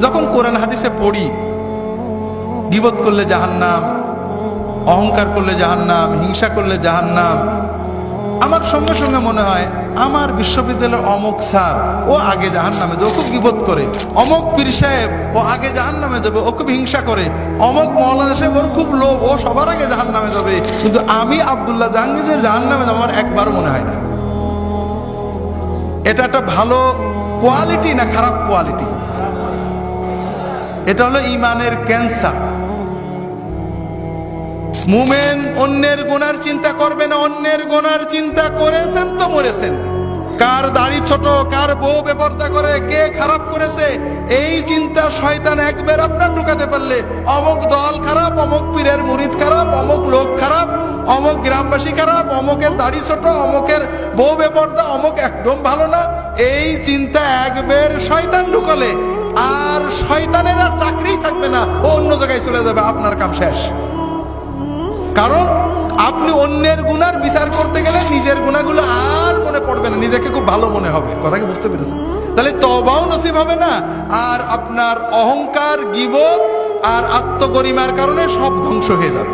যখন কোরআন হাদিসে পড়ি গীবত করলে জাহান্নাম, অহংকার করলে জাহান্নাম, হিংসা করলে জাহান্নাম, আমার সঙ্গে সঙ্গে মনে হয় আমার বিশ্ববিদ্যালয়ের অমুক স্যার ও আগে জাহান্নামে যাবে, ও খুব গীবত করে। অমুক পীর সাহেব ও আগে জাহান্নামে যাবে, ও খুব হিংসা করে। অমুক মৌলানা সাহেব ওর খুব লোভ, ও সবার আগে জাহান্নামে যাবে। কিন্তু আমি আব্দুল্লাহ জাহাঙ্গীর জাহান্নামে যাবো আমার একবারও মনে হয় না। এটা একটা ভালো কোয়ালিটি না খারাপ কোয়ালিটি? এটা হলো ইমানের ক্যান্সার। মুমিন অন্যের গুনার চিন্তা করবে না, অন্যের গুনার চিন্তা করেছেন তো মরেছেন। কার দাড়ি ছোট, কার বউ বেপরদা করে, কে খারাপ করেছে, এই চিন্তা শয়তান একবার আপনার ঢুকাতে পারলে অমুক দল খারাপ, অমুক পীরের মুরিদ খারাপ, অমুক লোক খারাপ, অমুক গ্রামবাসী খারাপ, অমুকের দাড়ি ছোট, অমুকের বউ বেপরদা, অমুক একদম ভালো না, এই চিন্তা একবার শয়তান ঢুকালে আর শয়তানের আর চাকরিই থাকবে না, ও অন্য জায়গায় চলে যাবে, আপনার কাম শেষ। কারণ আপনি অন্যের গুনার বিচার করতে গেলে নিজের গুনাহগুলো আর মনে পড়বে না, নিজেকে খুব ভালো মনে হবে। কথা কি বুঝতে পেরেছেন? তাহলে তওবাও নসিব হবে না, আর আপনার অহংকার, গীবত আর আত্মগরিমার কারণে সব ধ্বংস হয়ে যাবে।